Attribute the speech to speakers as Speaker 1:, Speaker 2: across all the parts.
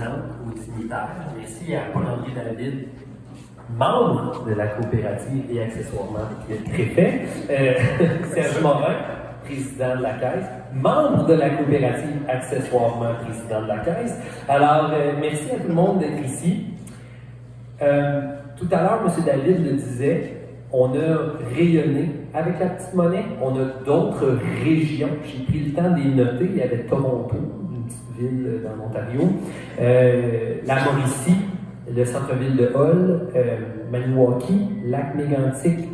Speaker 1: dirigeantes, aux dignitaires. Merci à Paul-André David, membre de la coopérative et accessoirement le préfet. Serge Morin, président de la Caisse, membre de la coopérative, accessoirement président de la Caisse. Alors, merci à tout le monde d'être ici. Tout à l'heure, M. David le disait, on a rayonné avec la petite monnaie. On a d'autres régions. J'ai pris le temps de les noter. Il y avait Toronto, une petite ville dans l'Ontario, la Mauricie, le centre-ville de Hull, Maniwaki, Lac-Mégantic,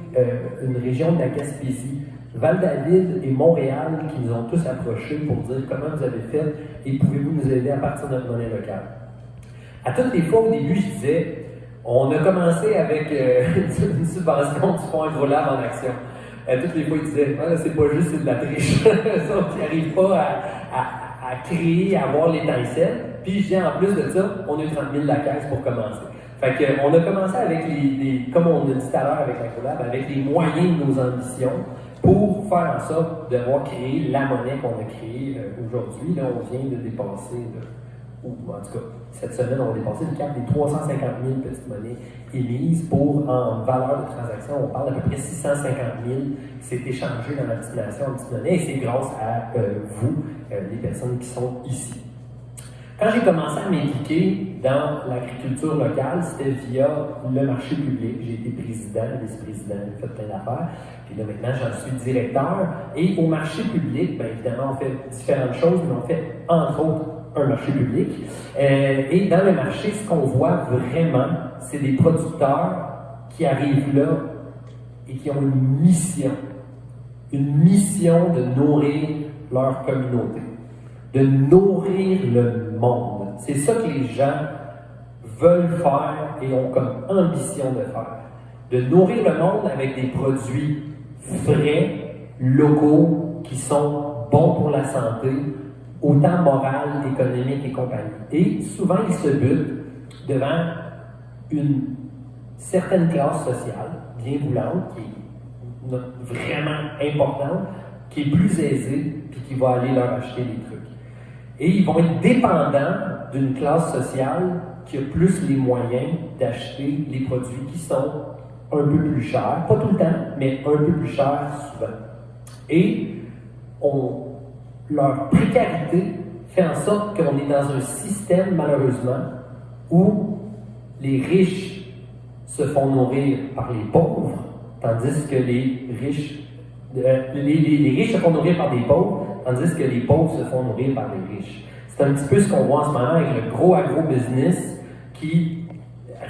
Speaker 1: une région de la Gaspésie, Val-David et Montréal qui nous ont tous approchés pour dire comment vous avez fait et pouvez-vous nous aider à partir de notre monnaie locale. À toutes les fois, au début, je disais, on a commencé avec une subvention du fonds Agrolab en action. Toutes les fois, ils disaient, ah, c'est pas juste de la triche. Ils n'arrivent pas à créer, à avoir l'étincelle. Puis, je dis, en plus de ça, on a eu 30 000 la caisse pour commencer. Fait que, on a commencé avec comme on a dit tout à l'heure avec l'Agrolab, avec les moyens de nos ambitions pour faire en sorte d'avoir créé la monnaie qu'on a créée aujourd'hui. Là, on vient de dépasser, ou en tout cas, cette semaine, on va dépasser le cap des 350 000 petites monnaies émises pour, en valeur de transaction, on parle d'à peu près 650 000 qui s'est échangé dans la destination en petite monnaie et c'est grâce à vous, les personnes qui sont ici. Quand j'ai commencé à m'impliquer dans l'agriculture locale, c'était via le marché public. J'ai été président, vice-président, j'ai fait plein d'affaires. Puis là, maintenant, j'en suis directeur. Et au marché public, bien évidemment, on fait différentes choses, mais on fait, entre autres, un marché public. Et dans le marché, ce qu'on voit vraiment, c'est des producteurs qui arrivent là et qui ont une mission de nourrir leur communauté, de nourrir le monde. C'est ça que les gens veulent faire et ont comme ambition de faire. De nourrir le monde avec des produits frais, locaux, qui sont bons pour la santé, autant moral, économique et compagnie. Et souvent, ils se butent devant une certaine classe sociale, bien voulante, qui est vraiment importante, qui est plus aisée, puis qui va aller leur acheter des trucs. Et ils vont être dépendants d'une classe sociale qui a plus les moyens d'acheter les produits qui sont un peu plus chers, pas tout le temps, mais un peu plus chers souvent. Et leur précarité fait en sorte qu'on est dans un système, malheureusement, où les riches se font nourrir par les pauvres, tandis que les riches se font nourrir par des pauvres, tandis que les pauvres se font nourrir par les riches. C'est un petit peu ce qu'on voit en ce moment avec le gros agro-business qui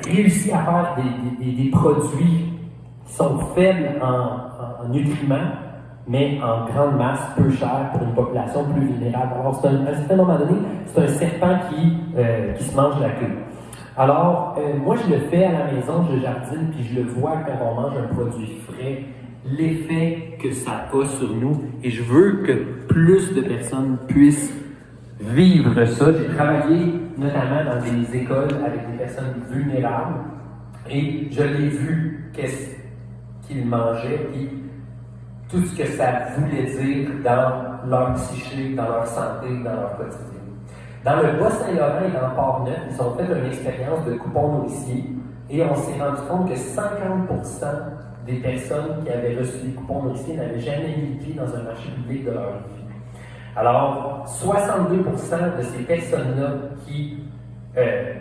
Speaker 1: réussit à faire des produits qui sont faibles en nutriments, mais en grande masse, peu cher pour une population plus vulnérable. Alors, à un certain moment donné, c'est un serpent qui se mange la queue. Alors, moi, je le fais à la maison, je jardine, puis je le vois quand on mange un produit frais, l'effet que ça a sur nous, et je veux que plus de personnes puissent vivre ça. J'ai travaillé notamment dans des écoles avec des personnes vulnérables, et je l'ai vu qu'est-ce qu'ils mangeaient, et tout ce que ça voulait dire dans leur psyché, dans leur santé, dans leur quotidien. Dans le Bas-Saint-Laurent et dans Port-Neuf, ils ont fait une expérience de coupons nourriciers et on s'est rendu compte que 50% des personnes qui avaient reçu des coupons nourriciers n'avaient jamais mis le pied dans un marché public de leur vie. Alors, 62% de ces personnes-là qui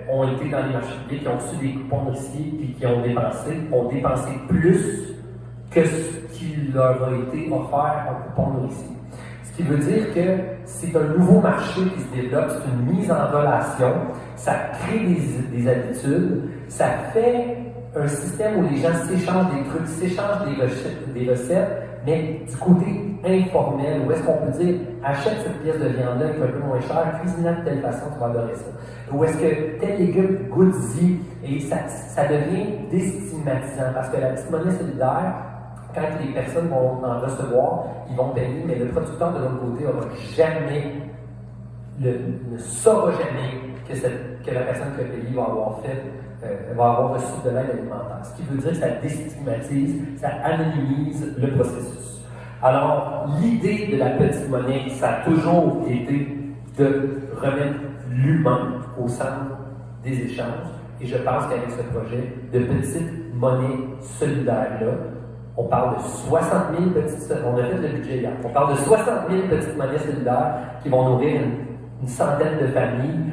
Speaker 1: ont été dans les marchés publics, qui ont reçu des coupons nourriciers et qui ont dépensé plus que ce qui leur a été offert en coupon nourricier. Ce qui veut dire que c'est un nouveau marché qui se développe, c'est une mise en relation, ça crée des habitudes, ça fait un système où les gens s'échangent des trucs, s'échangent des recettes, mais du côté informel, où est-ce qu'on peut dire achète cette pièce de viande-là qui est un peu moins chère, cuisine-la de telle façon, tu vas adorer ça. Ou est-ce que tel légume goûte-y, et ça devient déstigmatisant parce que la petite monnaie solidaire, quand les personnes vont en recevoir, ils vont payer, mais le producteur de l'autre côté ne saura jamais que la personne qui a payé va avoir reçu de l'aide alimentaire. Ce qui veut dire que ça déstigmatise, ça anonymise le processus. Alors, l'idée de la petite monnaie, ça a toujours été de remettre l'humain au centre des échanges. Et je pense qu'avec ce projet de petite monnaie solidaire-là, on parle de 60 000 petites, on a fait le budget hier, on parle de 60 000 petites monnaies solidaires qui vont nourrir une centaine de familles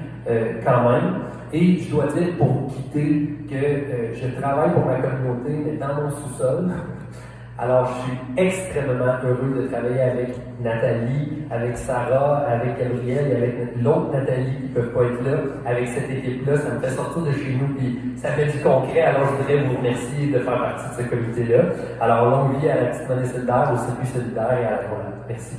Speaker 1: quand même. Et je dois dire, pour quitter, que je travaille pour ma communauté, mais dans mon sous-sol. Alors, je suis extrêmement heureux de travailler avec Nathalie, avec Sarah, avec Gabrielle et avec l'autre Nathalie qui ne peuvent pas être là. Avec cette équipe-là, ça me fait sortir de chez nous, puis ça fait du concret. Alors, je voudrais vous remercier de faire partie de ce comité-là. Alors, longue vie à la petite monnaie solidaire, au circuit solidaire et à la Voilà. Merci.